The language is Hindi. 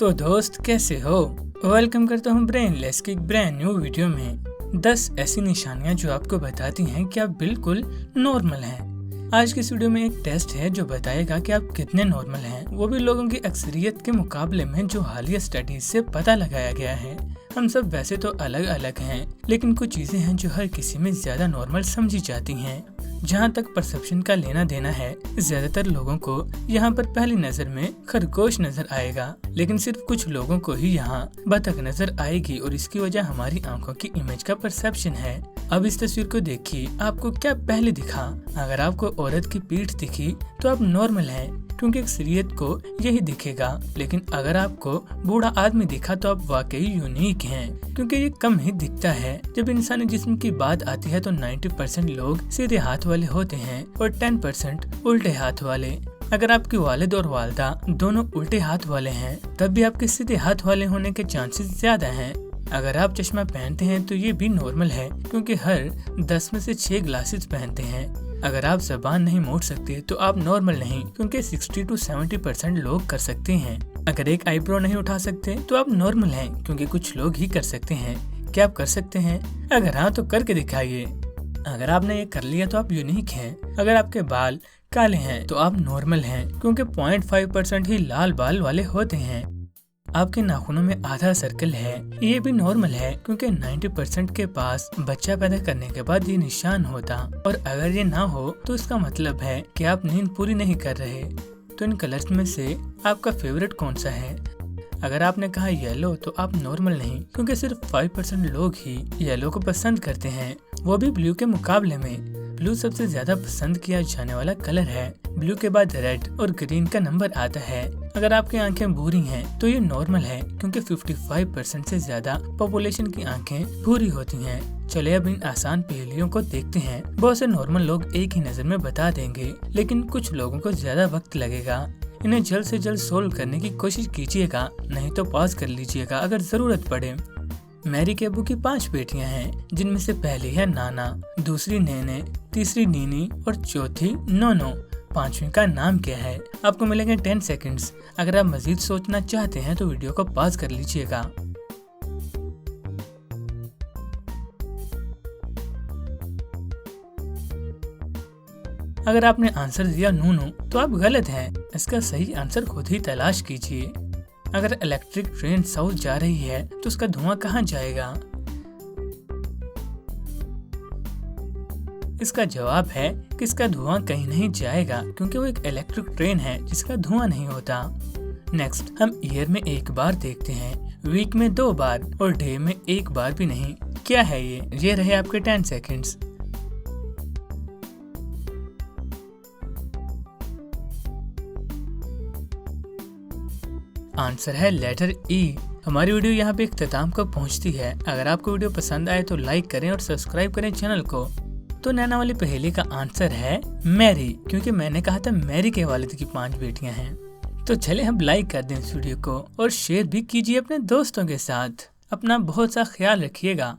तो दोस्त कैसे हो। वेलकम करता हूँ ब्रेनलेस की एक ब्रांड न्यू वीडियो में 10 ऐसी निशानियाँ जो आपको बताती हैं कि आप बिल्कुल नॉर्मल हैं। आज की इस वीडियो में एक टेस्ट है जो बताएगा कि आप कितने नॉर्मल हैं, वो भी लोगों की अक्सरियत के मुकाबले में जो हालिया स्टडीज से पता लगाया गया है। हम सब वैसे तो अलग अलग हैं, लेकिन कुछ चीजें हैं जो हर किसी में ज्यादा नॉर्मल समझी जाती हैं। जहाँ तक परसेप्शन का लेना देना है, ज्यादातर लोगों को यहाँ पर पहली नजर में खरगोश नजर आएगा, लेकिन सिर्फ कुछ लोगों को ही यहाँ बतख नजर आएगी और इसकी वजह हमारी आंखों की इमेज का परसेप्शन है। अब इस तस्वीर को देखिए, आपको क्या पहले दिखा? अगर आपको औरत की पीठ दिखी तो आप नॉर्मल हैं, क्योंकि अक्सरियत को यही दिखेगा। लेकिन अगर आपको बूढ़ा आदमी दिखा तो आप वाकई यूनिक हैं, क्योंकि ये कम ही दिखता है। जब इंसानी जिस्म की बात आती है तो 90% लोग सीधे हाथ वाले होते हैं और 10% उल्टे हाथ वाले। अगर आपके वालिद और वालदा दोनों उल्टे हाथ वाले हैं, तब भी आपके सीधे हाथ वाले होने के चांसेस ज्यादा हैं। अगर आप चश्मा पहनते हैं तो ये भी नॉर्मल है, क्योंकि हर 10 में से 6 ग्लासेस पहनते हैं। अगर आप जबान नहीं मोड़ सकते तो आप नॉर्मल नहीं, क्योंकि 60 to 70% लोग कर सकते हैं। अगर एक आईब्रो नहीं उठा सकते तो आप नॉर्मल हैं, क्योंकि कुछ लोग ही कर सकते हैं। क्या आप कर सकते हैं? अगर हाँ तो करके दिखाइए। अगर आपने ये कर लिया तो आप यूनिक हैं। अगर आपके बाल काले हैं तो आप नॉर्मल हैं, क्योंकि 0.5% ही लाल बाल वाले होते हैं। आपके नाखूनों में आधा सर्कल है, ये भी नॉर्मल है, क्योंकि 90% के पास बच्चा पैदा करने के बाद ये निशान होता। और अगर ये ना हो तो इसका मतलब है कि आप नींद पूरी नहीं कर रहे। तो इन कलर्स में से आपका फेवरेट कौन सा है? अगर आपने कहा येलो तो आप नॉर्मल नहीं, क्योंकि सिर्फ 5% लोग ही येलो को पसंद करते हैं, वो भी ब्लू के मुकाबले में। ब्लू सबसे ज्यादा पसंद किया जाने वाला कलर है। ब्लू के बाद रेड और ग्रीन का नंबर आता है। अगर आपकी आंखें भूरी हैं तो ये नॉर्मल है, क्योंकि 55% से ज्यादा पॉपुलेशन की आंखें भूरी होती हैं। चले अब इन आसान पहेलियों को देखते हैं। बहुत से नॉर्मल लोग एक ही नजर में बता देंगे, लेकिन कुछ लोगों को ज्यादा वक्त लगेगा। इन्हें जल्द से जल्द सोल्व करने की कोशिश कीजिएगा, नहीं तो पॉज कर लीजिएगा अगर जरूरत पड़े। मैरी के अबू की 5 बेटियां हैं, जिनमें से पहली है नाना, दूसरी नेने, तीसरी नीनी और चौथी नोनो। 5वीं का नाम क्या है? आपको मिलेंगे 10 सेकंड्स। अगर आप मजीद सोचना चाहते हैं तो वीडियो को पॉज कर लीजिएगा। अगर आपने आंसर दिया नूनू तो आप गलत हैं। इसका सही आंसर खुद ही तलाश कीजिए। अगर इलेक्ट्रिक ट्रेन साउथ जा रही है तो उसका धुआं कहाँ जाएगा? इसका जवाब है कि इसका धुआं कहीं नहीं जाएगा, क्योंकि वो एक इलेक्ट्रिक ट्रेन है जिसका धुआं नहीं होता। नेक्स्ट, हम ईयर में 1 बार देखते हैं, वीक में 2 बार और डे में 1 बार भी नहीं। क्या है ये? ये रहे आपके 10 सेकंड्स। आंसर है लेटर ई। हमारी वीडियो यहाँ पे इख्तिताम को पहुँचती है। अगर आपको वीडियो पसंद आए तो लाइक करें और सब्सक्राइब करें चैनल को। तो नैना वाली पहेली का आंसर है मैरी, क्योंकि मैंने कहा था मैरी के वालिद की 5 बेटियां हैं। तो चले हम लाइक कर दें इस वीडियो को और शेयर भी कीजिए अपने दोस्तों के साथ। अपना बहुत सा ख्याल रखिएगा।